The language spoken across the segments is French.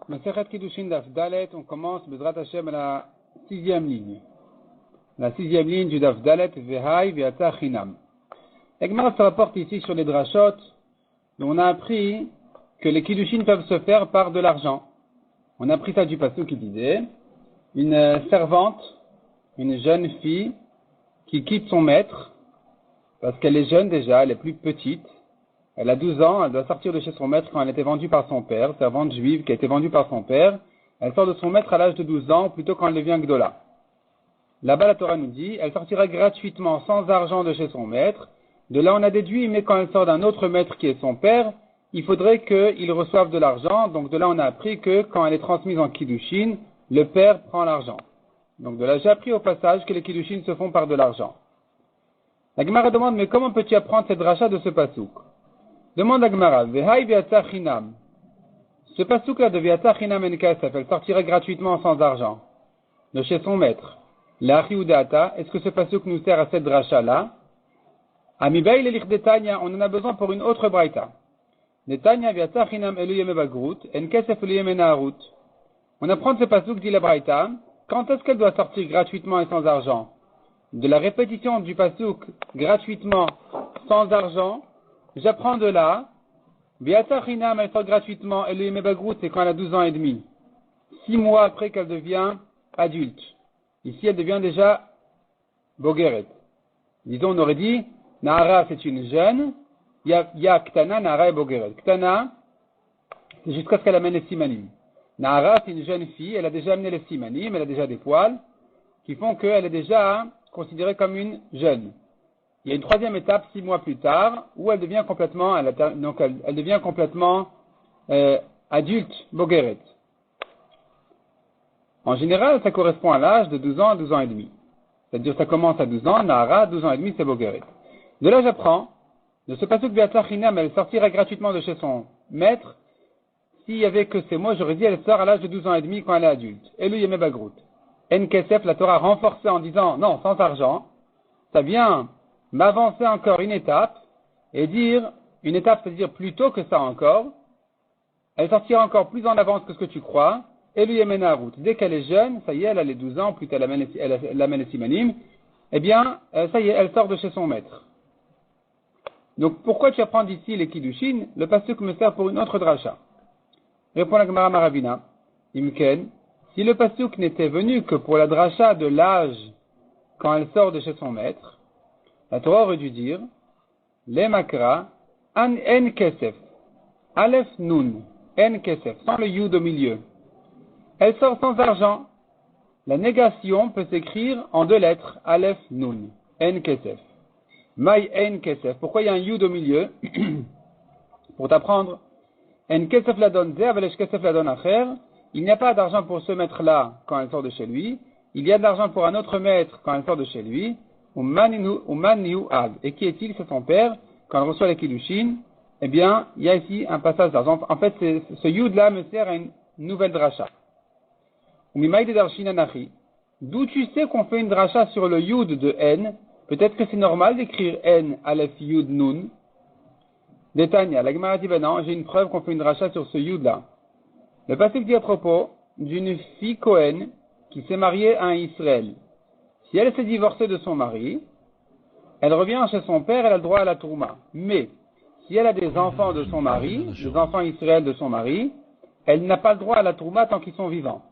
Masechet Kiddushin Daf Dalet, on commence Bezrat Hashem à la 6e ligne. La 6e ligne du Daf Dalet, Vehai Viata Chinam. Egmar se rapporte ici sur les drachot, où on a appris que les Kiddushin peuvent se faire par de l'argent. On a appris ça du passage qui disait, une servante, une jeune fille, qui quitte son maître, parce qu'elle est jeune déjà, elle est plus petite, elle a 12 ans, elle doit sortir de chez son maître quand elle était vendue par son père, servante juive qui a été vendue par son père, elle sort de son maître à l'âge de 12 ans, plutôt quand elle devient Gdola. Là-bas, la Torah nous dit, elle sortira gratuitement, sans argent de chez son maître. De là, on a déduit, mais quand elle sort d'un autre maître qui est son père, il faudrait qu'il reçoive de l'argent. Donc de là, on a appris que quand elle est transmise en Kiddushin, le père prend l'argent. Donc de là, j'ai appris au passage que les Kiddushin se font par de l'argent. La Gemara demande, mais comment peux-tu apprendre cette dracha de ce pasouk? Demande la Gemara, Vehai Viata Chinam. Ce pasouk-là de Viata Chinam en Kasef, elle sortira gratuitement sans argent de chez son maître. La Riudata, est-ce que ce pasouk nous sert à cette dracha-là? Amibaï le Tanya, on en a besoin pour une autre braïta. Netanya Viata Chinam Eluyeme Bagrut, en Kasef Eluyeme Naharut. On apprend de ce pasouk, dit la braïta, quand est-ce qu'elle doit sortir gratuitement et sans argent? De la répétition du pasouk gratuitement sans argent, j'apprends de là, Viata Chinam, elle sort gratuitement, Eluyeme Bagrut, c'est quand elle a 12 ans et demi. 6 mois après qu'elle devient adulte. Ici, elle devient déjà Bogeret. Disons, on aurait dit, Nahara, c'est une jeune, ya Ktana, Nahara et Bogeret. Ktana, c'est jusqu'à ce qu'elle amène les simanim. Nahara, c'est une jeune fille, elle a déjà amené les simanim, elle a déjà des poils, qui font qu'elle est déjà considérée comme une jeune. Il y a une troisième étape, 6 mois plus tard, où elle devient complètement, elle devient complètement adulte, Bogeret. En général, ça correspond à l'âge de 12 ans à 12 ans et demi. C'est-à-dire, ça commence à 12 ans, Nahara, 12 ans et demi, c'est Bogeret. De là, j'apprends, de ce passage de Viata Chinam, elle sortirait gratuitement de chez son maître. S'il y avait que ces mots, j'aurais dit, elle sort à l'âge de 12 ans et demi quand elle est adulte. Elu Yeme Bagrut. En Kesef, la Torah renforcée en disant, non, sans argent, ça vient m'avancer encore une étape, et dire, une étape, c'est-à-dire plus tôt que ça encore, elle sortira encore plus en avance que ce que tu crois. Elu Yeme Naharut. Dès qu'elle est jeune, ça y est, elle a les 12 ans, plus elle amène les simanim, eh bien, ça y est, elle sort de chez son maître. Donc, pourquoi tu apprends d'ici les Kiddushin? Le pasuk me sert pour une autre dracha. Répond la Gemara Maravina. Imken, si le pasuk n'était venu que pour la dracha de l'âge quand elle sort de chez son maître, la Torah aurait dû dire, le makra, an en kesef, aleph nun, en kesef, sans le yud au milieu. Elle sort sans argent. La négation peut s'écrire en 2 lettres, aleph nun, en kesef. Maï en kesef. Pourquoi il y a un yud au milieu? Pour t'apprendre, en kesef la donne ze, avalesh kesef la donne acher. Il n'y a pas d'argent pour ce maître-là quand elle sort de chez lui. Il y a de l'argent pour un autre maître quand elle sort de chez lui. Uman niu ag. Et qui est-il? C'est son père. Quand elle reçoit les Kiddushin, eh bien, il y a ici un passage d'argent. En fait, ce yud-là me sert à une nouvelle dracha. D'où tu sais qu'on fait une dracha sur le yud de N? Peut-être que c'est normal d'écrire N, Aleph, Yud, Nun. Détania, la Gemara dit, ben non, j'ai une preuve qu'on fait une dracha sur ce yud-là. Le passage dit à propos d'une fille Cohen qui s'est mariée à un Israël. Si elle s'est divorcée de son mari, elle revient chez son père, elle a le droit à la tourma. Mais, si elle a des enfants de son mari, des enfants Israël de son mari, elle n'a pas le droit à la tourma tant qu'ils sont vivants.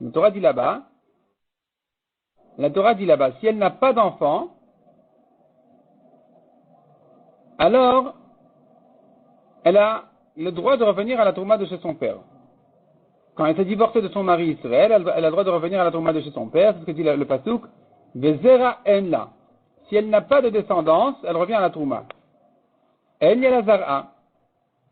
La Torah dit là-bas, si elle n'a pas d'enfant, alors elle a le droit de revenir à la tourma de chez son père. Quand elle s'est divorcée de son mari Israël, elle a le droit de revenir à la tourma de chez son père, c'est ce que dit le pasuk, Vezera en-la. Si elle n'a pas de descendance, elle revient à la tourma. En yalazara.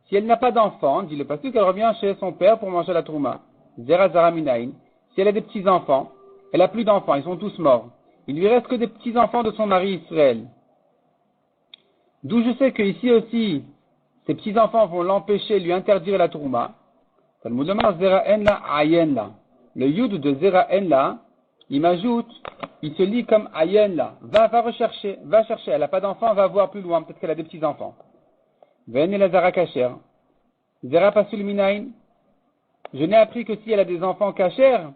Si elle n'a pas d'enfant, dit le pasuk, elle revient chez son père pour manger la tourma. Zera zara minaïn. Si elle a des petits-enfants, elle a plus d'enfants, ils sont tous morts. Il lui reste que des petits-enfants de son mari Israël. D'où je sais que ici aussi, ces petits-enfants vont l'empêcher, lui interdire la tourma. Talmud Lomar Zera en-la ayen-la. Le yud de Zera en-la, il m'ajoute, il se lit comme ayen-la. Va chercher. Elle n'a pas d'enfants, va voir plus loin, peut-être qu'elle a des petits-enfants. Ven la zara kacher. Zera pasul minaïn. je n'ai appris que si elle a des enfants cachers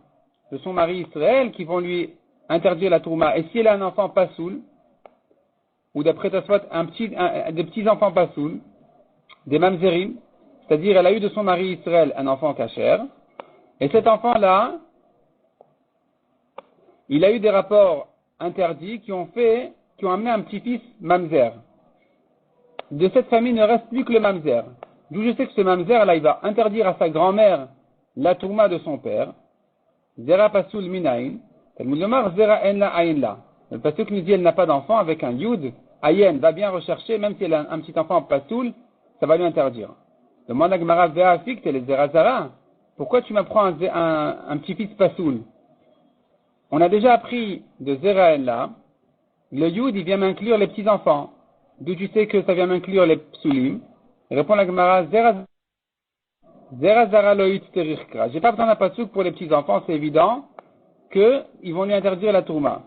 de son mari Israël qui vont lui interdire la tourma. Et si elle a un enfant pasoul, ou d'après Tosfot, des petits enfants pasoul, des mamzerim, c'est-à-dire elle a eu de son mari Israël un enfant cacher, et cet enfant-là, il a eu des rapports interdits qui ont amené un petit-fils mamzer. De cette famille ne reste plus que le mamzer. D'où je sais que ce mamzer-là, il va interdire à sa grand-mère la tourma de son père. Zera pasoul minayin. Talmud lomar zera en la ayin la. Le pasuk nous dit elle n'a pas d'enfant avec un yud. Ayen va bien rechercher, même si elle a un petit enfant pasoul, ça va lui interdire. Demande à Gemara ve'afik tel zera zara. Pourquoi tu m'apprends un petit-fils pasoul? On a déjà appris de zera en la. Le yud, il vient m'inclure les petits-enfants. D'où tu sais que ça vient m'inclure les psulim? Répond la Gemara, Zera zara loït terirkra. J'ai pas besoin d'un pasuk pour les petits-enfants, c'est évident qu'ils vont lui interdire la tourma.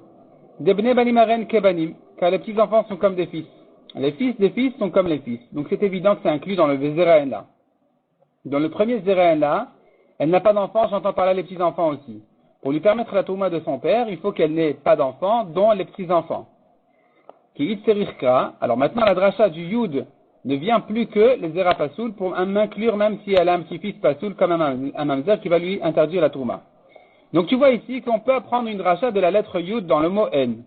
Debne banim aren kebanim, car les petits-enfants sont comme des fils. Les fils des fils sont comme les fils. Donc c'est évident que c'est inclus dans le zera en là. Dans le premier zera en là, elle n'a pas d'enfants, j'entends par là les petits-enfants aussi. Pour lui permettre la tourma de son père, il faut qu'elle n'ait pas d'enfants, dont les petits-enfants. Alors maintenant, la dracha du Yud ne vient plus que les Zera Pasoul pour m'inclure même si elle a un petit-fils Pasoul comme un mamzer qui va lui interdire la tourma. Donc tu vois ici qu'on peut apprendre une dracha de la lettre Yud dans le mot N.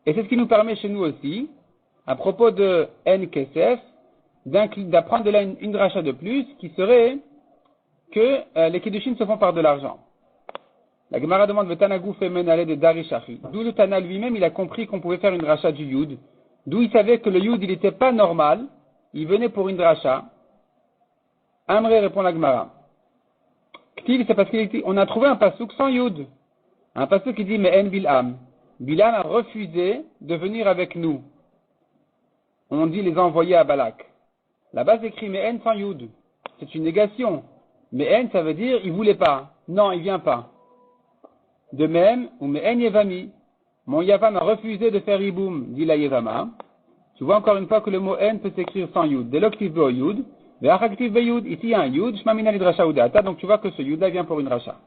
Et c'est ce qui nous permet chez nous aussi, à propos de N Kesef, d'apprendre de là une dracha de plus qui serait que les Kiddushin se font par de l'argent. La Gemara demande le Tanagou Femenale de Darishachi. D'où le Tana lui-même, il a compris qu'on pouvait faire une dracha du Yud. D'où il savait que le Yud, il n'était pas normal. Il venait pour une dracha. Amré répond la Gemara. Ktiv, c'est parce qu'on a trouvé un pasouk sans Yud. Un pasouk qui dit, mais En Bilham. Bilham a refusé de venir avec nous. On dit les envoyer à Balak. Là-bas, c'est écrit, mais En sans Yud. C'est une négation. Mais En, ça veut dire, il voulait pas. Non, il vient pas. De même, ou me'en yevami, mon yavam a refusé de faire iboum, dit la yevama. Tu vois encore une fois que le mot en peut s'écrire sans yud. Deloktiv be yud, ve'achaktiv be yud, ici il y a un yud, shmamina lidrasha udata, donc tu vois que ce yud vient pour une dracha.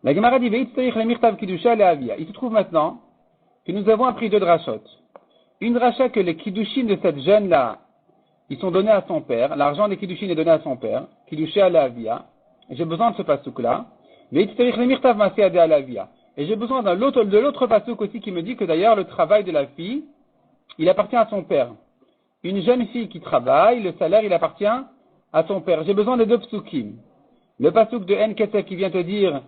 La Gemara dit ve'itzterich le mirtav kiddusha le avia. Il se trouve maintenant que nous avons appris deux drachot. Une dracha que les kiddushin de cette jeune-là, ils sont donnés à son père, l'argent des kiddushin est donné à son père, kiddusha la avia. J'ai besoin de ce pasouk-là. Et j'ai besoin de l'autre pasouk aussi qui me dit que d'ailleurs le travail de la fille, il appartient à son père. Une jeune fille qui travaille, le salaire il appartient à son père. J'ai besoin des deux psukim. Le pasouk de En Kesef qui vient te dire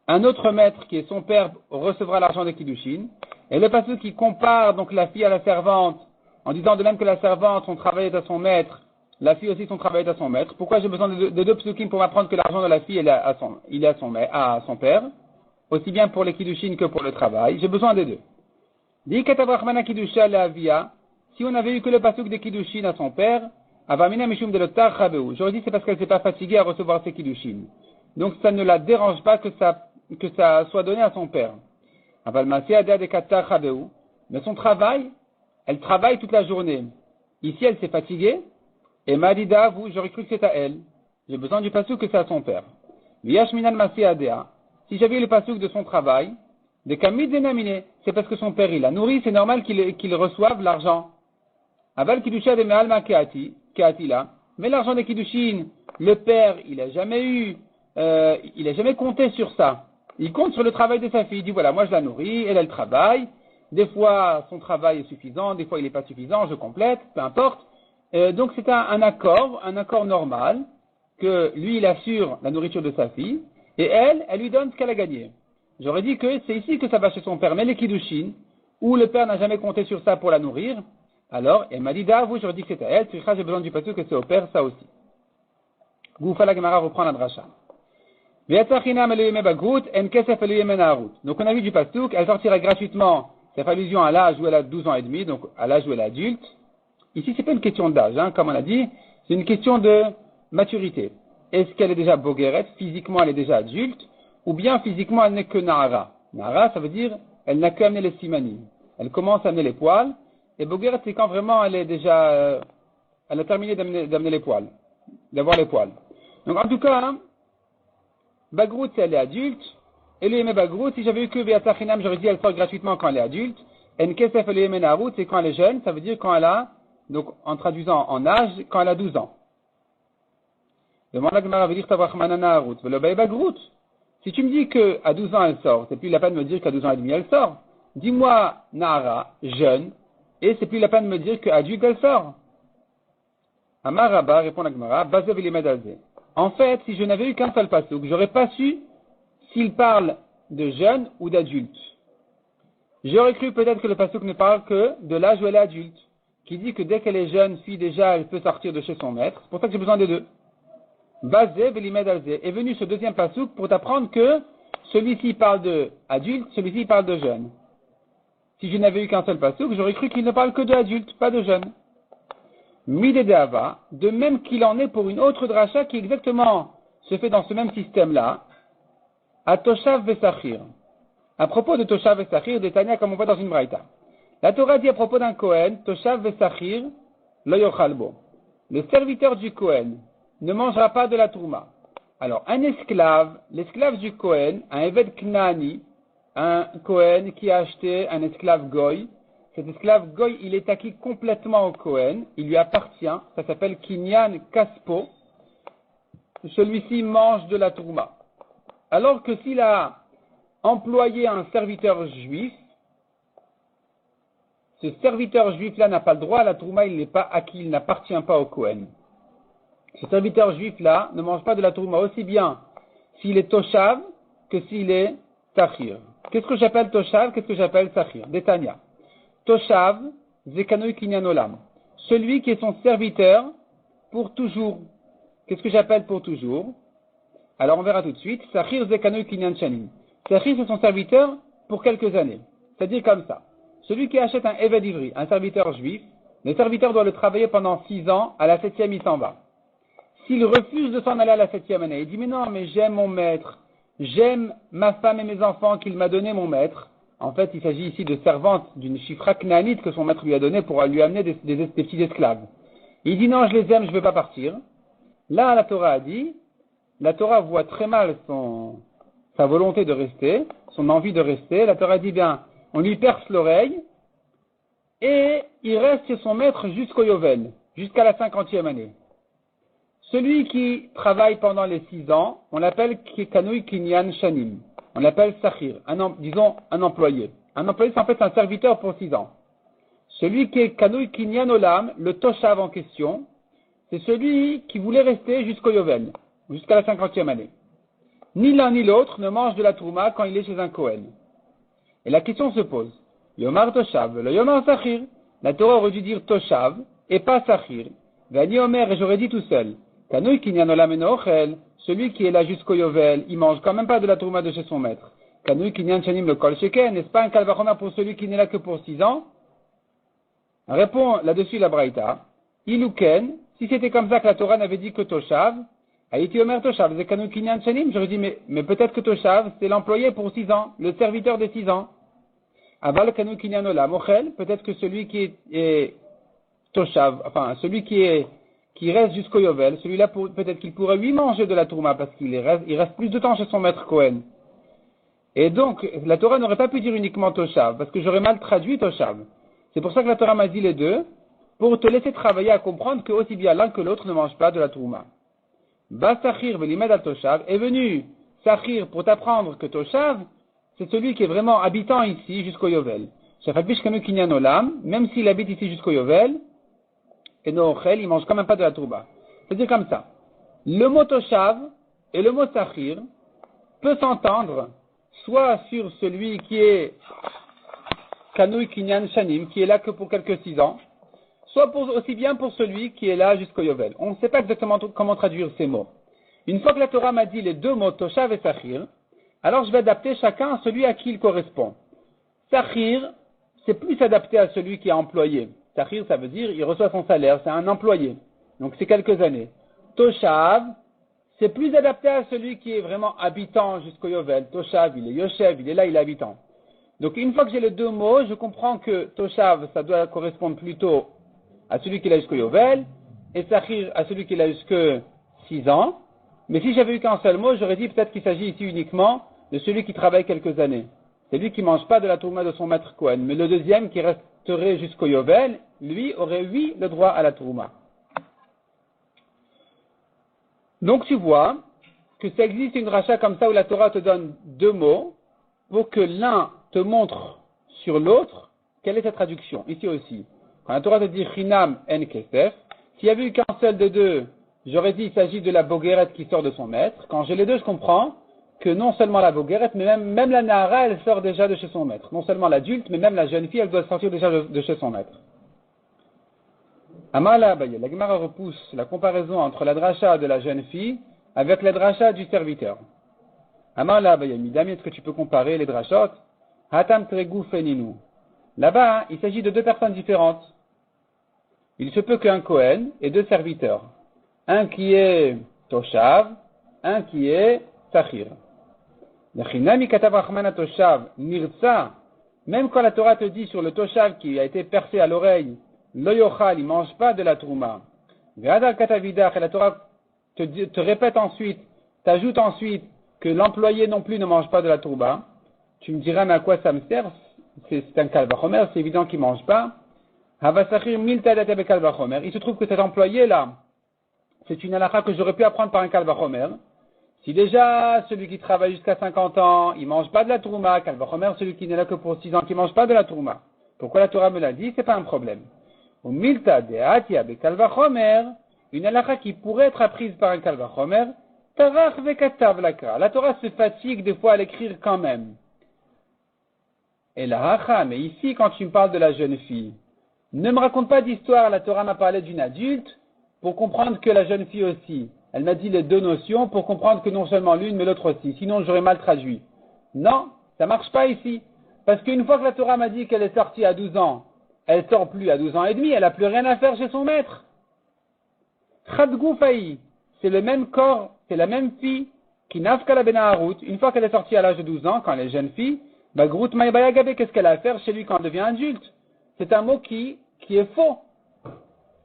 un autre maître qui est son père recevra l'argent des kiddushin. Et le pasouk qui compare donc la fille à la servante en disant de même que la servante, son travail est à son maître, la fille aussi, son travail est à son maître. Pourquoi j'ai besoin de deux psukim pour m'apprendre que l'argent de la fille, il est à son père, aussi bien pour les kiddushin que pour le travail. J'ai besoin des deux. Di katavrachmana kiddusha la avia, si on avait eu que le pasuk des kiddushin à son père, avamina mishum de l'otar chabeu. J'aurais dit c'est parce qu'elle s'est pas fatiguée à recevoir ses kiddushin. Donc ça ne la dérange pas que ça soit donné à son père. Avalmasi ada de katar chabeu. Mais son travail, elle travaille toute la journée. Ici, elle s'est fatiguée. Et Madida, vous, j'aurais cru que c'est à elle. J'ai besoin du pasouk que c'est à son père. Viyashminan masi adea. Si j'avais le pasouk de son travail, de kamid denamine, c'est parce que son père, il a nourri, c'est normal qu'il reçoive l'argent. Aval kiddusha de me'alma keati là. Mais l'argent des kiddushin, le père, il a jamais compté sur ça. Il compte sur le travail de sa fille. Il dit, voilà, moi je la nourris, elle travaille. Des fois, son travail est suffisant, des fois il n'est pas suffisant, je complète, peu importe. Donc c'est un accord normal, que lui il assure la nourriture de sa fille, et elle lui donne ce qu'elle a gagné. J'aurais dit que c'est ici que ça va chez son père, mais les kiddushin, où le père n'a jamais compté sur ça pour la nourrir, alors, elle m'a dit, j'aurais dit que c'est à elle, j'ai besoin du pasuk que c'est au père, ça aussi. Goufa la Gemara reprend la dracha. Donc on a vu du pasuk, elle sortira gratuitement. Ça fait allusion à l'âge où elle a 12 ans et demi, donc à l'âge où elle est adulte. Ici, c'est pas une question d'âge, comme on a dit, c'est une question de maturité. Est-ce qu'elle est déjà bogueret, physiquement elle est déjà adulte, ou bien physiquement elle n'est que nahara. Nahara, ça veut dire, elle n'a qu'à amener les simanim. Elle commence à amener les poils, et bogueret, c'est quand vraiment elle est déjà elle a terminé d'amener les poils, d'avoir les poils. Donc en tout cas, hein, Bagrout, c'est elle est adulte. Et le Yemé Bagrout, si j'avais eu que Viata Chinam, j'aurais dit elle sort gratuitement quand elle est adulte. Et Nkesef et le Yemé Narout, c'est quand elle est jeune, ça veut dire quand elle a, donc en traduisant en âge, quand elle a 12 ans. Demande la Gemara veut dire Tavrachmana Narout, le Bagrout. Si tu me dis qu'à 12 ans elle sort, c'est plus la peine de me dire qu'à 12 ans et demi elle sort. Dis-moi Nahara, jeune, et c'est plus la peine de me dire qu'adulte elle sort. Amar Rabba, répond la Gemara, Bazev et les En fait, si je n'avais eu qu'un seul passouk, j'aurais pas su s'il parle de jeune ou d'adulte. J'aurais cru peut-être que le passouk ne parle que de l'âge où elle est adulte, qui dit que dès qu'elle est jeune fille déjà, elle peut sortir de chez son maître. C'est pour ça que j'ai besoin des deux. Bazev et l'imedalze est venu ce deuxième passouk pour t'apprendre que celui-ci parle de adulte, celui-ci parle de jeune. Si je n'avais eu qu'un seul passouk, j'aurais cru qu'il ne parle que de adulte, pas de jeune. Midedava, de même qu'il en est pour une autre dracha qui exactement se fait dans ce même système-là, à Toshav Vesachir. À propos de Toshav Vesachir, de Tania, comme on voit dans une braïta. La Torah dit à propos d'un Kohen, Toshav Vesachir, lo yochalbo. Le serviteur du Kohen ne mangera pas de la Trouma. Alors, un esclave, l'esclave du Kohen, un Eved Knani, un Kohen qui a acheté un esclave Goy, cet esclave Goy, il est acquis complètement au Kohen, il lui appartient, ça s'appelle Kinyan Kaspo, celui-ci mange de la Trouma. Alors que s'il a employé un serviteur juif, ce serviteur juif-là n'a pas le droit à la Trouma, il n'est pas acquis, il n'appartient pas au Kohen. Ce serviteur juif-là ne mange pas de la Trouma aussi bien s'il est Toshav que s'il est Sachir. Qu'est-ce que j'appelle Toshav? Qu'est-ce que j'appelle Sachir? Détania. Toshav, Zekanoi Kinyan Olam. Celui qui est son serviteur pour toujours. Qu'est-ce que j'appelle pour toujours? Alors on verra tout de suite. Sachir Zekanoi Kinyan Shanim. Sachir, c'est son serviteur pour quelques années. C'est-à-dire comme ça. Celui qui achète un Eved Ivri, un serviteur juif, le serviteur doit le travailler pendant 6 ans, à la 7e il s'en va. S'il refuse de s'en aller à la 7e année, il dit mais non, mais j'aime mon maître, j'aime ma femme et mes enfants qu'il m'a donné mon maître. En fait, il s'agit ici de servante d'une chifra knaanite que son maître lui a donné pour lui amener des petits esclaves. Il dit non, je les aime, je ne veux pas partir. Là, la Torah a dit, la Torah voit très mal sa volonté de rester, son envie de rester. La Torah dit bien, on lui perce l'oreille et il reste chez son maître jusqu'au Yovel, jusqu'à la 50e année. Celui qui travaille pendant les 6 ans, on l'appelle Kanui Kinyan Shanim. On l'appelle Sachir, disons un employé. Un employé, c'est en fait un serviteur pour 6 ans. Celui qui est Kanui Kinyan Olam, le Toshav en question, c'est celui qui voulait rester jusqu'au Yovel, jusqu'à la 50e année. Ni l'un ni l'autre ne mange de la Trouma quand il est chez un Kohen. Et la question se pose. Yomar Toshav, le Yomar Sachir. La Torah aurait dû dire Toshav et pas Sachir. Gani Omer, et j'aurais dit tout seul. Kanui Kinyan Olam Enochel. Celui qui est là jusqu'au Yovel, il mange quand même pas de la Trouma de chez son maître. Kanui Kinyan Shanim le Kol Sheken, n'est-ce pas un Kalvachomer pour celui qui n'est là que pour 6 ans? Répond là-dessus la Braïta. Iluken, si c'était comme ça que la Torah n'avait dit que Toshav, Haïti Omer Toshav, c'est Kanui Kinyan Shanim, j'aurais dit, mais peut-être que Toshav, c'est l'employé pour 6 ans, le serviteur de 6 ans. Aval Kanui Kinyan Olam Ochel, peut-être que celui qui est Toshav, enfin, celui qui reste jusqu'au Yovel, celui-là, peut-être qu'il pourrait lui manger de la Trouma parce qu'il reste plus de temps chez son maître Cohen. Et donc, la Torah n'aurait pas pu dire uniquement Toshav, parce que j'aurais mal traduit Toshav. C'est pour ça que la Torah m'a dit les deux, pour te laisser travailler à comprendre que aussi bien l'un que l'autre ne mange pas de la Trouma. Ba Sachir velimed al Toshav est venu Sachir pour t'apprendre que Toshav, c'est celui qui est vraiment habitant ici jusqu'au Yovel. Shafakbish Kanu Kinyan Olam, même s'il habite ici jusqu'au Yovel, et Noachel, il mange quand même pas de la Trouba. C'est-à-dire comme ça. Le mot Toshav et le mot Sachir peut s'entendre soit sur celui qui est Kanui Kinyan Shanim, qui est là que pour quelques 6 ans, soit aussi bien pour celui qui est là jusqu'au Yovel. On ne sait pas exactement comment traduire ces mots. Une fois que la Torah m'a dit les deux mots Toshav et Sachir, alors je vais adapter chacun à celui à qui il correspond. Sachir, c'est plus adapté à celui qui est employé. Sachir, ça veut dire, il reçoit son salaire, c'est un employé. Donc c'est quelques années. Toshav, c'est plus adapté à celui qui est vraiment habitant jusqu'au Yovel. Toshav, il est Yoshev, il est là, il est habitant. Donc une fois que j'ai les deux mots, je comprends que Toshav, ça doit correspondre plutôt à celui qui est là jusqu'au Yovel, et Sahir à celui qui a jusque 6 ans. Mais si j'avais eu qu'un seul mot, j'aurais dit peut-être qu'il s'agit ici uniquement de celui qui travaille quelques années. C'est lui qui ne mange pas de la Trouma de son maître Kohen. Mais le deuxième qui resterait jusqu'au Yovel, lui aurait oui le droit à la Trouma. Donc tu vois que ça existe une rachat comme ça où la Torah te donne 2 mots pour que l'un te montre sur l'autre quelle est sa traduction. Ici aussi, quand la Torah te dit Chinam en Kesef, s'il y avait eu qu'un seul de 2, j'aurais dit il s'agit de la boguerette qui sort de son maître. Quand j'ai les 2, je comprends que non seulement la boguerette, mais même la Nahara, elle sort déjà de chez son maître. Non seulement l'adulte, mais même la jeune fille, elle doit sortir déjà de chez son maître. Amala Abaye, la Gemara repousse la comparaison entre la dracha de la jeune fille avec la dracha du serviteur. Amala Abaye, Midami, est-ce que tu peux comparer les drachot? Hatam Tregu Feninu. Là-bas, il s'agit de 2 personnes différentes. Il se peut qu'un Kohen et 2 serviteurs. Un qui est Toshav, un qui est Sahir. Même quand la Torah te dit sur le Toshav qui a été percé à l'oreille, Lo yochal, il ne mange pas de la Trouma. Et la Torah te répète ensuite, t'ajoute ensuite que l'employé non plus ne mange pas de la Trouma. Tu me diras, mais à quoi ça me sert? C'est un kalvachomer, c'est évident qu'il ne mange pas. Il se trouve que cet employé-là, c'est une halakha que j'aurais pu apprendre par un kalvachomer. Si déjà, celui qui travaille jusqu'à 50 ans, il ne mange pas de la Trouma, kalvachomer, celui qui n'est là que pour 6 ans, qui ne mange pas de la Trouma. Pourquoi la Torah me l'a dit? C'est pas un problème. Au milta de atia be kalvachomer, une halakha qui pourrait être apprise par un kalvachomer, tarach vekatav lakra. La Torah se fatigue des fois à l'écrire quand même. Et la hacha, mais ici, quand tu me parles de la jeune fille, ne me raconte pas d'histoire, la Torah m'a parlé d'une adulte, pour comprendre que la jeune fille aussi. Elle m'a dit les 2 notions pour comprendre que non seulement l'une, mais l'autre aussi. Sinon, j'aurais mal traduit. Non, ça marche pas ici. Parce qu'une fois que la Torah m'a dit qu'elle est sortie à 12 ans, elle sort plus à 12 ans et demi, elle n'a plus rien à faire chez son maître. Chadgou faï, c'est le même corps, c'est la même fille qui nafka la benaharut. Une fois qu'elle est sortie à l'âge de 12 ans, quand elle est jeune fille, bagrout maïbayagabe, qu'est-ce qu'elle a à faire chez lui quand elle devient adulte? C'est un mot qui est faux.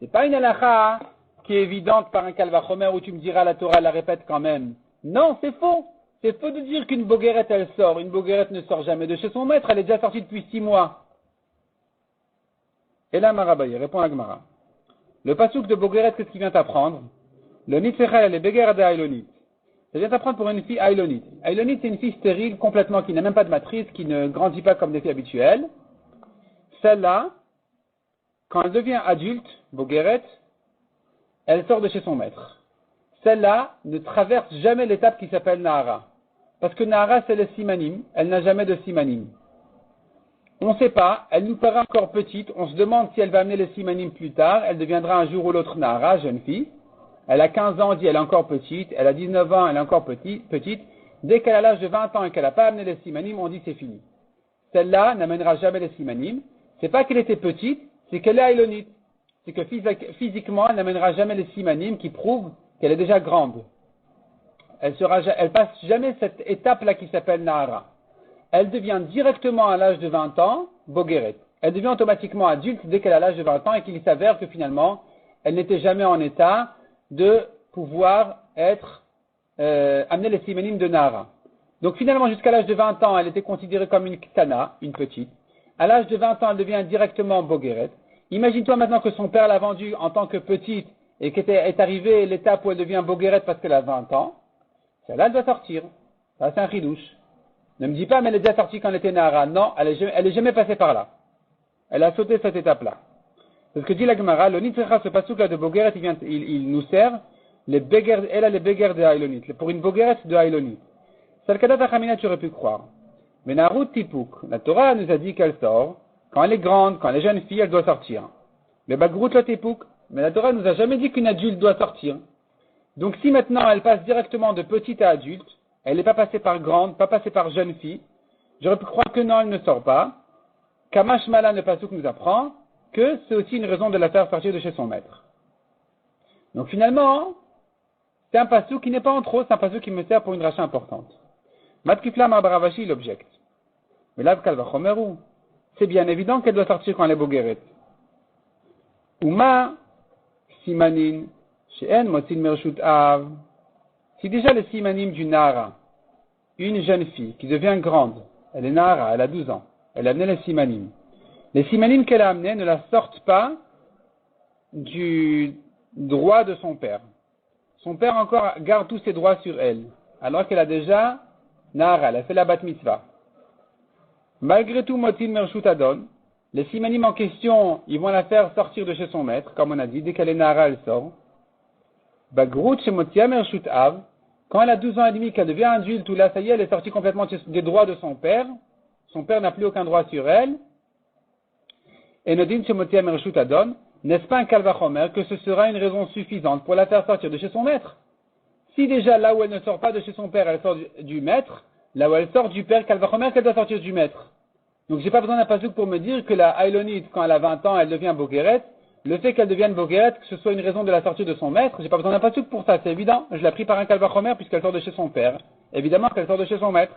C'est pas une halakha qui est évidente par un kalvachomer où tu me diras la Torah la répète quand même. Non, c'est faux. C'est faux de dire qu'une boguerette elle sort. Une boguerette ne sort jamais de chez son maître, elle est déjà sortie depuis 6 mois. Et là, Marabaye, répond à Gemara. Le pasouk de boguerette, qu'est-ce qu'il vient t'apprendre? Le nitzecha, elle est béguerre de Aïlonite. Ça vient t'apprendre pour une fille Aïlonite. Aïlonite, c'est une fille stérile complètement, qui n'a même pas de matrice, qui ne grandit pas comme des filles habituelles. Celle-là, quand elle devient adulte, boguerette, elle sort de chez son maître. Celle-là ne traverse jamais l'étape qui s'appelle Nahara. Parce que Nahara, c'est le simanim. Elle n'a jamais de simanim. On ne sait pas. Elle nous paraît encore petite. On se demande si elle va amener le simanim plus tard. Elle deviendra un jour ou l'autre Nahara, jeune fille. Elle a 15 ans, on dit elle est encore petite. Elle a 19 ans, elle est encore petite. Dès qu'elle a l'âge de 20 ans et qu'elle n'a pas amené le simanim, on dit c'est fini. Celle-là n'amènera jamais le simanim. C'est pas qu'elle était petite, c'est qu'elle est aïlonite. C'est que physiquement, elle n'amènera jamais les simanim qui prouvent qu'elle est déjà grande. Elle passe jamais cette étape-là qui s'appelle Nahara. Elle devient directement à l'âge de 20 ans, bogueret. Elle devient automatiquement adulte dès qu'elle a l'âge de 20 ans et qu'il s'avère que finalement, elle n'était jamais en état de pouvoir amener les simanim de Nahara. Donc finalement, jusqu'à l'âge de 20 ans, elle était considérée comme une ktana, une petite. À l'âge de 20 ans, elle devient directement bogueret. Imagine-toi maintenant que son père l'a vendue en tant que petite et qu'est arrivée l'étape où elle devient bogueret parce qu'elle a 20 ans. Celle-là, elle doit sortir. Ça, c'est un chidouche. Ne me dis pas, mais elle est déjà sortie quand elle était Nahara. Non, elle est jamais passée par là. Elle a sauté cette étape-là. C'est ce que dit la Gemara. Le Nitrecha, ce pasouk-là de bogueret, il nous sert. Elle a les béguerres de Haïlonit. Pour une bogueret de Haïlonit. Salkadat Achamina, tu aurais pu croire. Mais Narut Tipouk, la Torah nous a dit qu'elle sort. Quand elle est grande, quand elle est jeune fille, elle doit sortir. Le Bagrout la Tipouk, mais la Torah nous a jamais dit qu'une adulte doit sortir. Donc si maintenant elle passe directement de petite à adulte, elle n'est pas passée par grande, pas passée par jeune fille, j'aurais pu croire que non, elle ne sort pas. Kamash Mala ne pasouk nous apprend que c'est aussi une raison de la faire sortir de chez son maître. Donc finalement, c'est un pasouk qui n'est pas en trop, c'est un pasouk qui me sert pour une rachat importante. Matkiflam Abaravashi l'objecte. Mais là, Kalvachomeru, c'est bien évident qu'elle doit sortir quand elle est bogueret. Ouma, simanin, she'en motzin mershut av. Si déjà les simanim du Nahara, une jeune fille qui devient grande, elle est Nahara, elle a 12 ans, elle a amené les simanim qu'elle a amenés ne la sortent pas du droit de son père. Son père encore garde tous ses droits sur elle, alors qu'elle a déjà Nahara, elle a fait la bat mitzvah. Malgré tout, motzin mershut adon, les simanim en question, ils vont la faire sortir de chez son maître, comme on a dit, dès qu'elle est Nahara, elle sort. Bagrout shemotia mershut av, quand elle a 12 ans et demi, qu'elle devient adulte, ou là, ça y est, elle est sortie complètement des droits de son père n'a plus aucun droit sur elle, et nodin shemotia mershut adon, n'est-ce pas un kalvachomer que ce sera une raison suffisante pour la faire sortir de chez son maître? Si déjà là où elle ne sort pas de chez son père, elle sort du maître, là où elle sort du père, kalvachomer qu'elle doit sortir du maître. Donc j'ai pas besoin d'un pasouk pour me dire que la Haïlonite, quand elle a 20 ans, elle devient Bogeret. Le fait qu'elle devienne Bogeret, que ce soit une raison de la sortie de son maître, j'ai pas besoin d'un pasouk pour ça, c'est évident. Je l'ai pris par un kalvachomer puisqu'elle sort de chez son père. Évidemment qu'elle sort de chez son maître.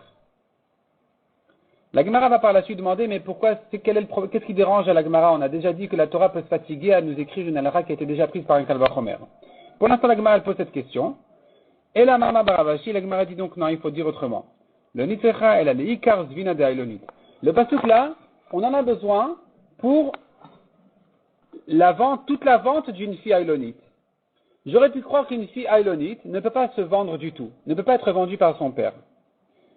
La Gemara va par la suite demander, mais pourquoi, qu'est-ce qui dérange à la Gemara? On a déjà dit que la Torah peut se fatiguer à nous écrire une halakha qui a été déjà prise par un kalvachomer. Pour l'instant, la Gemara elle pose cette question. Et la Mama Baravashi, la Gemara dit donc non, il faut dire autrement. Le Nitzecha, elle a les Ikar Zvina de Haïlonite. Le pasuk là, on en a besoin pour la vente, toute la vente d'une fille haïlonite. J'aurais pu croire qu'une fille haïlonite ne peut pas se vendre du tout, ne peut pas être vendue par son père.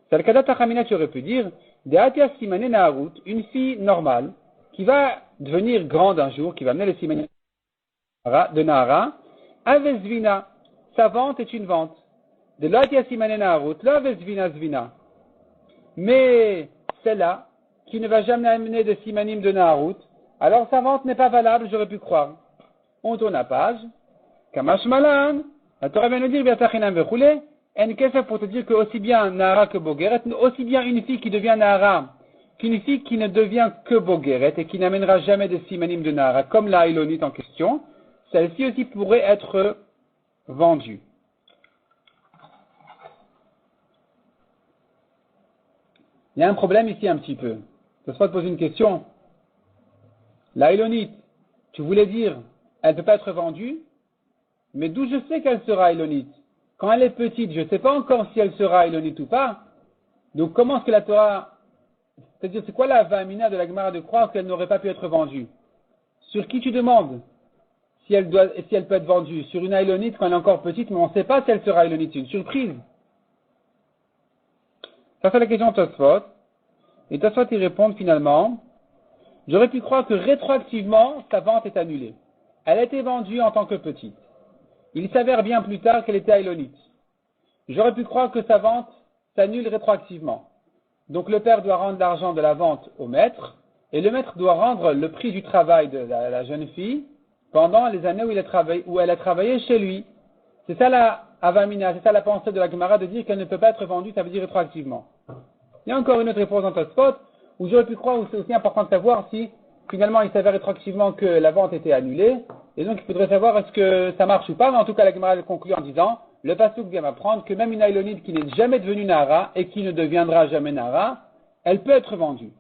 C'est le cas d'Atachamina, tu aurais pu dire, Deatia Simane Naharut, une fille normale, qui va devenir grande un jour, qui va amener les Simane de Nahara, Avezvina, sa vente est une vente. De l'Atia Simane Naharut, l'Avezvina Zvina. Mais celle-là, qui ne va jamais amener de simanim de Naharut, alors sa vente n'est pas valable, j'aurais pu croire. On tourne la page. Kamash Malan, la Torah vient nous dire, Biatachinam vechoulé, en kessa pour te dire que aussi bien Nahara que Bogeret, aussi bien une fille qui devient Nahara, qu'une fille qui ne devient que Bogeret et qui n'amènera jamais de simanim de Nahara, comme la Haïlonite en question, celle-ci aussi pourrait être vendue. Il y a un problème ici un petit peu. Ça se te poser une question. La Haïlonite, tu voulais dire, elle ne peut pas être vendue, mais d'où je sais qu'elle sera Haïlonite? Quand elle est petite, je ne sais pas encore si elle sera Haïlonite ou pas. Donc comment est-ce que la Torah, c'est-à-dire c'est quoi la vamina de la Gemara de croire qu'elle n'aurait pas pu être vendue? Sur qui tu demandes si elle peut être vendue? Sur une Haïlonite quand elle est encore petite, mais on ne sait pas si elle sera Haïlonite, c'est une surprise. Ça c'est la question de Tosfot. Et Tosfot y répond finalement, j'aurais pu croire que rétroactivement, sa vente est annulée. Elle a été vendue en tant que petite. Il s'avère bien plus tard qu'elle était haïlonite. J'aurais pu croire que sa vente s'annule rétroactivement. Donc le père doit rendre l'argent de la vente au maître, et le maître doit rendre le prix du travail de la jeune fille pendant les années où elle a travaillé chez lui. C'est ça la avamina, c'est ça la pensée de la Gemara de dire qu'elle ne peut pas être vendue, ça veut dire rétroactivement. Il y a encore une autre réponse dans ce spot, où j'aurais pu croire, où c'est aussi important de savoir si finalement il s'avère rétroactivement que la vente était annulée, et donc il faudrait savoir est-ce que ça marche ou pas, mais en tout cas la Gemara conclut en disant, le pasuk vient m'apprendre que même une haïlonite qui n'est jamais devenue Nahara et qui ne deviendra jamais Nahara, elle peut être vendue.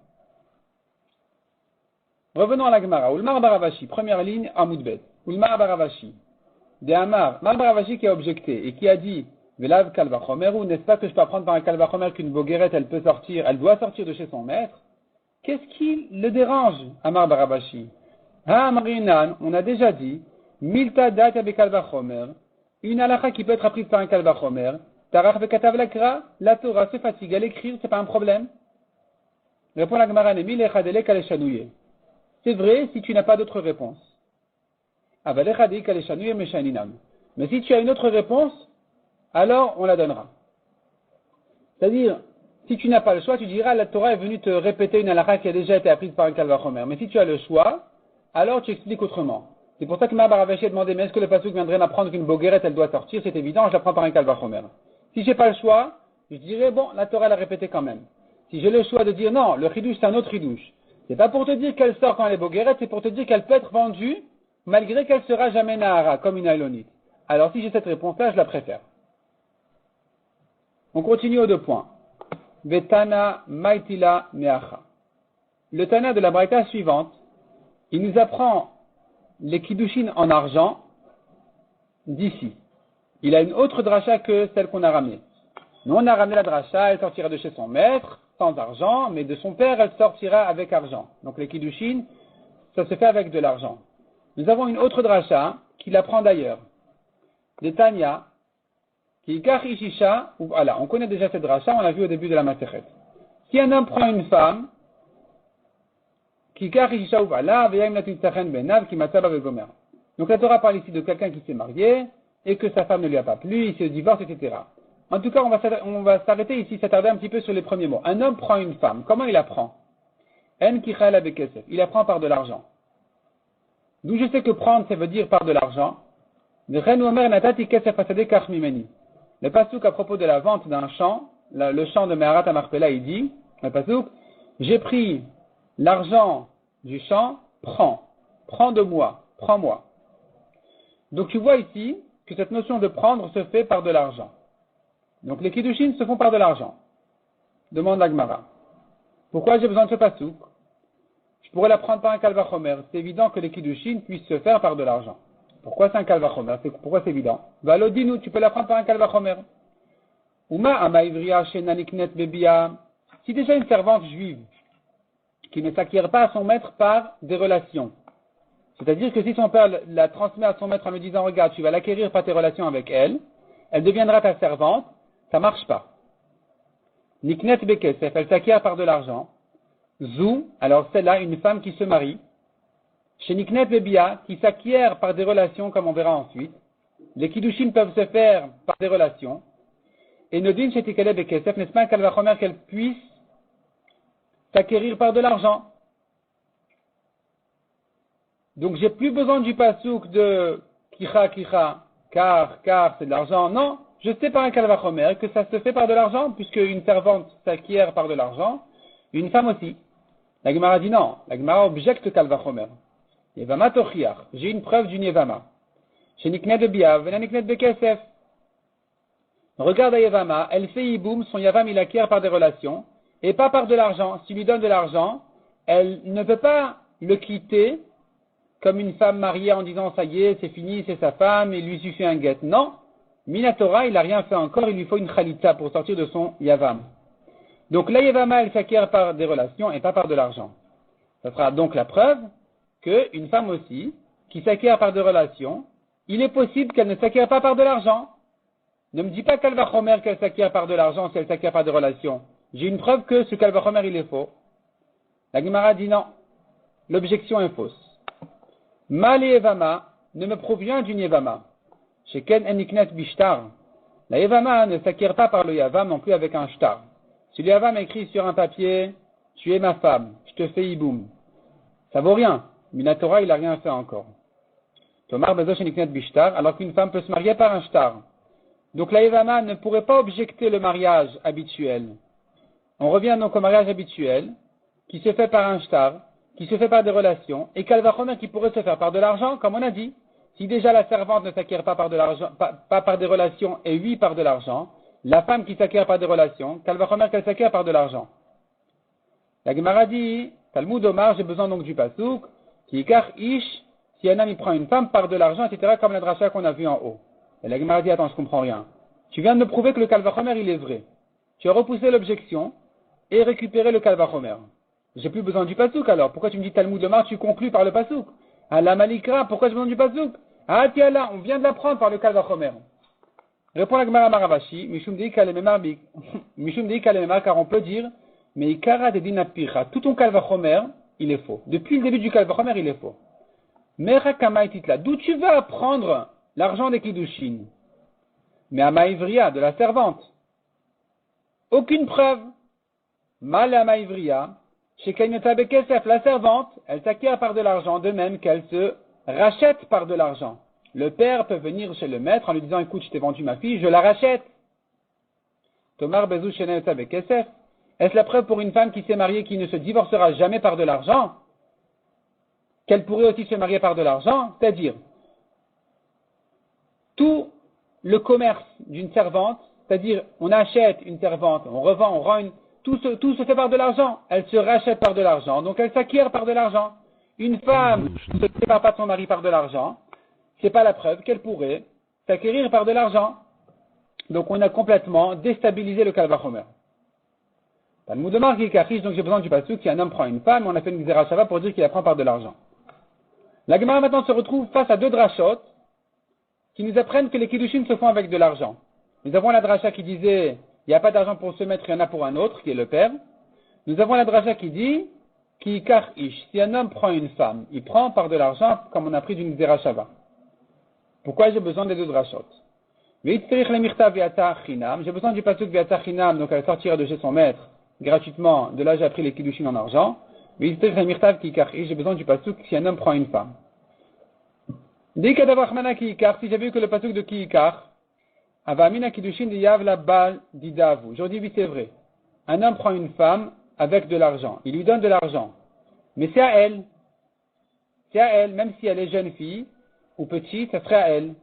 Revenons à la Gemara. Ulmar Baravashi, première ligne, Amoudbet. Ulmar Baravashi. De Amar, Mar Baravashi qui a objecté et qui a dit, Velav Kalvachomeru, n'est-ce pas que je peux apprendre par un Kalvachomer qu'une Bogeret, elle doit sortir de chez son maître? Qu'est-ce qui le dérange, Amar Baravashi? Ha Amarinan, on a déjà dit, Milta Data Bekalvachomer, une halakha qui peut être apprise par un Kalvachomer, Tarach Bekatav Lakra, la Torah se fatigue à l'écrire, c'est pas un problème. Répond la Gemara Nemi Lechadele Kaleshanouye. C'est vrai si tu n'as pas d'autre réponse. Avalechadele Kaleshanouye Meshaninam. Mais si tu as une autre réponse, alors on la donnera. C'est-à-dire, si tu n'as pas le choix, tu diras la Torah est venue te répéter une halakha qui a déjà été apprise par un Kalvachomer. Mais si tu as le choix, alors tu expliques autrement. C'est pour ça que Baravashi a demandé, mais est-ce que le pasuk viendrait m'apprendre qu'une Bogeret elle doit sortir? C'est évident, je l'apprends par un Kalvachomer. Si j'ai pas le choix, je dirais, bon, la Torah l'a répété quand même. Si j'ai le choix de dire non, le chidouche c'est un autre chidouche. C'est pas pour te dire qu'elle sort quand elle est Bogeret, c'est pour te dire qu'elle peut être vendue, malgré qu'elle sera jamais Nahara, comme une haïlonite. Alors si j'ai cette réponse-là, je la préfère. On continue aux 2 points. Vetana Maitila Meacha. Le Tana de la Braïta suivante, il nous apprend les kiddushin en argent d'ici. Il a une autre dracha que celle qu'on a ramenée. Nous, on a ramené la dracha, elle sortira de chez son maître, sans argent, mais de son père, elle sortira avec argent. Donc les kiddushin, ça se fait avec de l'argent. Nous avons une autre dracha qui la prend d'ailleurs. Des Tanya, qui est Ishisha, voilà, on connaît déjà cette dracha, on l'a vu au début de la Masechet. Si un homme prend une femme, qui Ishisha ou voilà, qui mataba vegomer. Donc la Torah parle ici de quelqu'un qui s'est marié, et que sa femme ne lui a pas plu, il se divorce, etc. En tout cas, on va s'arrêter ici, s'attarder un petit peu sur les premiers mots. Un homme prend une femme. Comment il apprend? Il apprend par de l'argent. D'où je sais que prendre, ça veut dire par de l'argent. Le pasuk à propos de la vente d'un champ, le champ de Meharat Amarpela, il dit, le pasuk, j'ai pris l'argent du champ, prends de moi, prends-moi. Donc tu vois ici que cette notion de prendre se fait par de l'argent. Donc les kiddushin se font par de l'argent. Demande la Gemara. Pourquoi j'ai besoin de ce pasouk? Je pourrais la prendre par un kalvachomer. C'est évident que les kiddushin puissent se faire par de l'argent. Pourquoi c'est un kalvachomer? Pourquoi c'est évident? Valodinu, tu peux la prendre par un kalvachomer. Uma amaivria shenaniknet bebia. Si déjà une servante juive qui ne s'acquiert pas à son maître par des relations, c'est-à-dire que si son père la transmet à son maître en lui disant regarde, tu vas l'acquérir par tes relations avec elle, elle deviendra ta servante, ça marche pas. Niknet bekesef, elle s'acquiert par de l'argent. Zou, alors celle-là, une femme qui se marie. Chez Niknet bebia, qui s'acquiert par des relations, comme on verra ensuite. Les kiddushin peuvent se faire par des relations. Et Nodin chez Tikele bekesef, n'est-ce pas un kalvachomer qu'elle puisse s'acquérir par de l'argent? Donc j'ai plus besoin du pasouk de kicha, car c'est de l'argent. Non, je sais par un kalvachomer que ça se fait par de l'argent, puisque une servante s'acquiert par de l'argent, une femme aussi. La Gemara dit non, la Gemara objecte kalvachomer. Yevama tochiach, j'ai une preuve d'une Yevama. Chez Niknet de Biav, vena Niknet de Kesef. Regarde à Yevama, elle fait Iboum, son Yavam il acquiert par des relations, et pas par de l'argent. S'il lui donne de l'argent, elle ne peut pas le quitter comme une femme mariée en disant ça y est, c'est fini, c'est sa femme, il lui suffit un guet. Non, Minatora, il n'a rien fait encore, il lui faut une khalitza pour sortir de son yavam. Donc la yavama, elle s'acquiert par des relations et pas par de l'argent. Ça sera donc la preuve qu'une femme aussi, qui s'acquiert par des relations, il est possible qu'elle ne s'acquiert pas par de l'argent. Ne me dis pas kalvachomer qu'elle s'acquiert par de l'argent si elle s'acquiert par des relations. J'ai une preuve que ce kalvachomer, il est faux. La Gemara dit non, l'objection est fausse. Mal Yevama ne me provient d'une Yevama. Chez Ken Eniknet Bishtar. La Yevama ne s'acquiert pas par le Yavam non plus avec un shtar. Si le Yavam écrit sur un papier, tu es ma femme, je te fais iboum. Ça vaut rien. Minatora, il n'a rien fait encore. Tomar Bezosh Eniknet Bishtar, alors qu'une femme peut se marier par un shtar. Donc la Yevama ne pourrait pas objecter le mariage habituel. On revient donc au mariage habituel, qui se fait par un shtar, qui se fait par des relations, et kalvachomer qui pourrait se faire par de l'argent, comme on a dit. Si déjà la servante ne s'acquiert pas par de l'argent, pas par des relations, et oui par de l'argent, la femme qui s'acquiert par des relations, kalvachomer qu'elle s'acquiert par de l'argent. La Gemara dit, Talmud Omar, j'ai besoin donc du pasouk, qui ikar ish, si un homme il prend une femme par de l'argent, etc., comme la dracha qu'on a vu en haut. Et la Gemara dit, attends, je comprends rien. Tu viens de me prouver que le kalvachomer il est vrai. Tu as repoussé l'objection, et récupéré le kalvachomer. J'ai plus besoin du pasouk alors. Pourquoi tu me dis Talmud Omar, tu conclus par le pasouk? À la Malikra, pourquoi j'ai besoin du pasouk? Ah tiens là, on vient de l'apprendre par le kalvachomer. Répond la Gemara Maravashi, Mishum dei kalememar, car on peut dire, mais ikara de dinapicha, tout ton kalvachomer, il est faux. Depuis le début du kalvachomer, il est faux. Mera kamaititla, d'où tu vas apprendre l'argent des kiddushin? Mais à Maïvria, de la servante. Aucune preuve. Mal à Maïvria, chez Kainota Bekesef, la servante, elle s'acquiert par de l'argent, de même qu'elle se rachète par de l'argent. Le père peut venir chez le maître en lui disant, écoute, je t'ai vendu ma fille, je la rachète. Tomar Bezou Sheneta Bekesef, est-ce la preuve pour une femme qui s'est mariée, qui ne se divorcera jamais par de l'argent, qu'elle pourrait aussi se marier par de l'argent? C'est-à-dire, tout le commerce d'une servante, c'est-à-dire, on achète une servante, on revend, on rend une, tout se fait par de l'argent. Elle se rachète par de l'argent, donc elle s'acquiert par de l'argent. Une femme ne se sépare pas de son mari par de l'argent, c'est pas la preuve qu'elle pourrait s'acquérir par de l'argent. Donc on a complètement déstabilisé le Kalvachomer. Talmud Omar qui kachish, donc j'ai besoin du pasuk qui un homme prend une femme, on a fait une Xera Shava pour dire qu'il la prend par de l'argent. La Gemara maintenant se retrouve face à deux drachot qui nous apprennent que les kiddushin se font avec de l'argent. Nous avons la dracha qui disait il n'y a pas d'argent pour se mettre, il y en a pour un autre, qui est le père. Nous avons la dracha qui dit qui kachish, si un homme prend une femme, il prend par de l'argent comme on a pris d'une Xera Shava. Pourquoi j'ai besoin des deux drachot? J'ai besoin du pasuk Viata Chinam, donc elle sortira de chez son maître gratuitement. De là j'ai appris les kiddushin en argent. J'ai besoin du pasuk si un homme prend une femme. Si j'ai vu que le pasuk de Kiikar, Avamina kiddushin de Yav la bal didavu. Aujourd'hui oui c'est vrai. Un homme prend une femme avec de l'argent. Il lui donne de l'argent. Mais c'est à elle. C'est à elle, même si elle est jeune fille ou petite, ça serait à elle.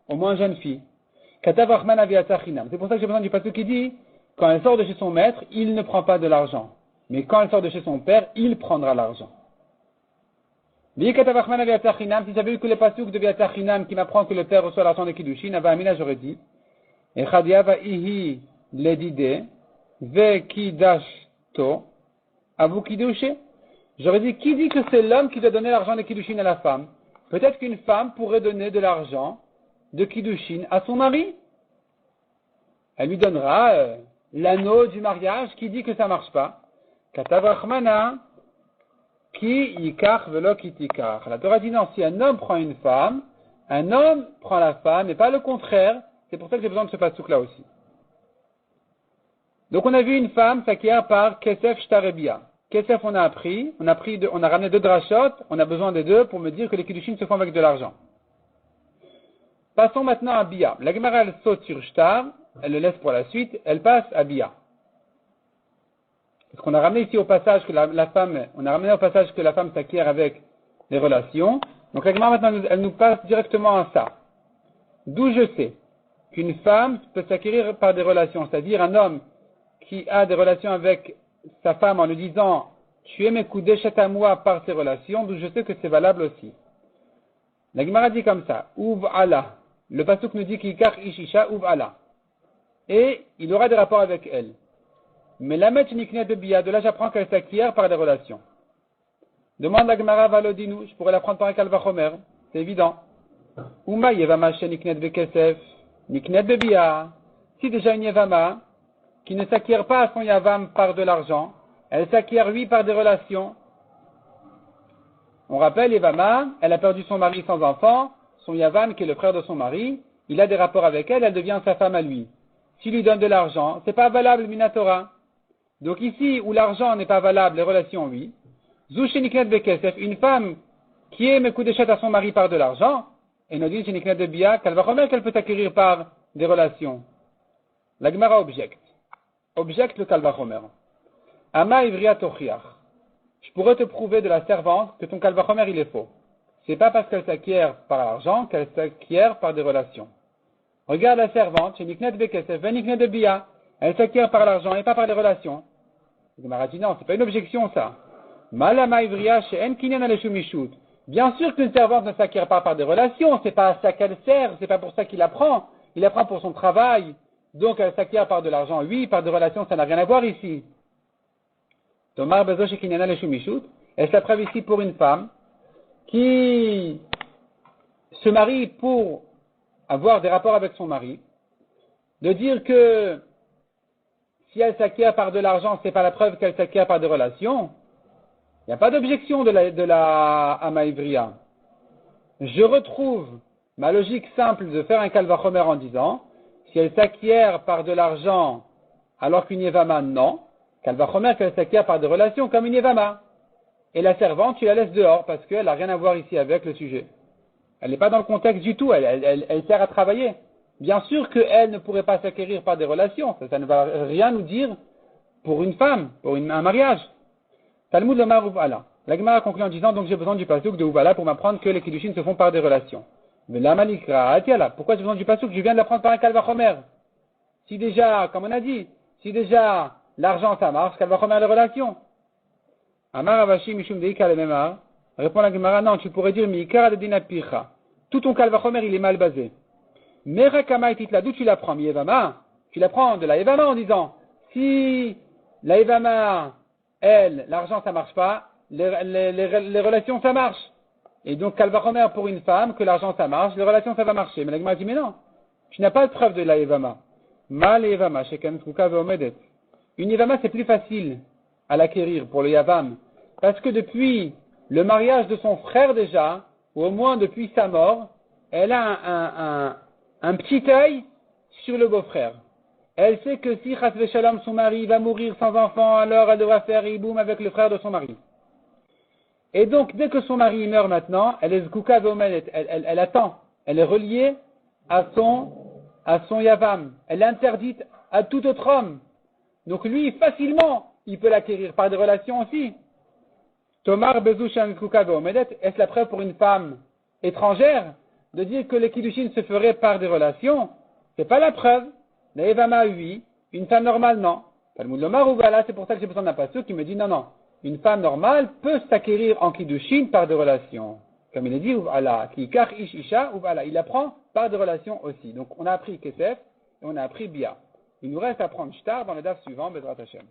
Au moins jeune fille. C'est pour ça que j'ai besoin du pasuk qui dit, quand elle sort de chez son maître, il ne prend pas de l'argent. Mais quand elle sort de chez son père, il prendra l'argent. Si j'avais eu que le pasuk de Viatachinam qui m'apprend que le père reçoit l'argent de Kiddushin, Avamina j'aurais dit, Echadiava ihi ledide, ve kidashto, avu kiddushe. J'aurais dit, qui dit que c'est l'homme qui doit donner l'argent de Kiddushin à la femme? Peut-être qu'une femme pourrait donner de l'argent de Kiddushin à son mari. Elle lui donnera l'anneau du mariage. Qui dit que ça marche pas? Katavrachmana ki yikach velo ki tikach. La Torah dit non, si un homme prend une femme, un homme prend la femme et pas le contraire. C'est pour ça que j'ai besoin de ce pasuk là aussi. Donc on a vu une femme s'acquiert par Kesef Shtarebia. Kesef on a ramené deux drachot, on a besoin des deux pour me dire que les kiddushin se font avec de l'argent. Passons maintenant à Bia. La Gemara elle saute sur Shtar, elle le laisse pour la suite, elle passe à Bia. Parce qu'on a ramené ici au passage que la femme s'acquiert avec les relations. Donc la Gemara maintenant elle nous passe directement à ça. D'où je sais qu'une femme peut s'acquérir par des relations, c'est-à-dire un homme qui a des relations avec sa femme en lui disant tu es mes koudeshet à moi par ces relations, d'où je sais que c'est valable aussi. La Gemara dit comme ça, Uv Allah. Le pasuk nous dit qu'il kar ishisha Uv Allah. Et il aura des rapports avec elle. Mais la metch niknet de Bia, de là j'apprends qu'elle s'acquiert par des relations. Demande la Gemara Valodinu, je pourrais l'apprendre par un Kalvachomer, c'est évident. Uma yevama she niknet bekesef, niknet de Bia. Si déjà une yevama, qui ne s'acquiert pas à son yavam par de l'argent, elle s'acquiert lui par des relations. On rappelle, Yevama, elle a perdu son mari sans enfant, son yavam qui est le frère de son mari, il a des rapports avec elle, elle devient sa femme à lui. S'il lui donne de l'argent, c'est pas valable minatora. Donc ici, où l'argent n'est pas valable, les relations oui. Zusheniknet bekesef, une femme qui est mekudeshet à son mari par de l'argent, et nous dit sheniknet de bia, qu'elle va remettre qu'elle peut acquérir par des relations. La Gemara objecte le Kalvachomer. Ama ivriya tochiach. Je pourrais te prouver de la servante que ton Kalvachomer il est faux. C'est pas parce qu'elle s'acquiert par l'argent qu'elle s'acquiert par des relations. Regarde la servante, chez Niknet Bekesef, Niknet de Bia, elle s'acquiert par l'argent et pas par les relations. La Gemara dit non, c'est pas une objection ça. Malama ivriya chez En Kinyan Aleshumishut. Bien sûr qu'une servante ne s'acquiert pas par des relations, c'est pas à ça qu'elle sert, c'est pas pour ça qu'il apprend. Il apprend pour son travail. Donc elle s'acquiert par de l'argent, oui, par des relations, ça n'a rien à voir ici. Tomar Bezo chez Kinyan Aleshumishut, elle s'apprête ici pour une femme qui se marie pour avoir des rapports avec son mari, de dire que si elle s'acquiert par de l'argent, c'est pas la preuve qu'elle s'acquiert par des relations. Il n'y a pas d'objection de la Amaïvria. Je retrouve ma logique simple de faire un Kalvachomer en disant, si elle s'acquiert par de l'argent alors qu'une Yevama, non. Kalvachomer qu'elle s'acquiert par des relations comme une Yevama. Et la servante, tu la laisses dehors parce qu'elle n'a rien à voir ici avec le sujet. Elle n'est pas dans le contexte du tout, elle sert à travailler. Bien sûr qu'elle ne pourrait pas s'acquérir par des relations, ça ne va rien nous dire pour une femme, pour un mariage. Talmud Lomar Uvala. La Gemara conclut en disant, donc j'ai besoin du pasuk de Uvala pour m'apprendre que les kiddushin se font par des relations. Mais la malikra, atiala, pourquoi j'ai besoin du pasuk? Je viens de l'apprendre par un kalvachomer. Si déjà, comme on a dit, si déjà l'argent ça marche, kalvachomer les relations. Amar Avashi Mishum Deika le Memar. Répond la Gemara, non, tu pourrais dire Mikara de Dinapicha. Tout ton kalvachomer il est mal basé. Merakama etitla, d'où tu l'apprends, Yevama? Tu l'apprends de la Yevama en disant, si la Yevama, elle, l'argent ça marche pas, les relations ça marche. Et donc, Kalvachomer pour une femme, que l'argent ça marche, les relations ça va marcher. Mais la Gemara dit, mais non, tu n'as pas de preuve de la Yevama. Mal Yevama, Sheken Kuka Veomedet. Une Yevama c'est plus facile à l'acquérir pour le Yavam, parce que depuis le mariage de son frère déjà, ou au moins depuis sa mort, elle a un petit œil sur le beau-frère. Elle sait que si Chasve Shalom, son mari, va mourir sans enfant, alors elle devra faire Iboum avec le frère de son mari. Et donc, dès que son mari meurt maintenant, elle est Zkuka Veomedet, elle attend, elle est reliée à son Yavam. Elle est interdite à tout autre homme. Donc lui, facilement, il peut l'acquérir par des relations aussi. Tomar Bezushan Zkuka Veomedet, est-ce la preuve pour une femme étrangère de dire que les Kiddushin se feraient par des relations? C'est pas la preuve. La Evama, oui. Une femme normale, non. Talmud Lomar ou voilà, c'est pour ça que j'ai besoin d'un pasteur qui me dit non. Une femme normale peut s'acquérir en Kiddushin par des relations. Comme il est dit, voilà, qui kar ish isha, ou voilà, il apprend par des relations aussi. Donc on a appris Kesef et on a appris Bia. Il nous reste à prendre Shtar dans le daf suivant, Bezrat Hashem.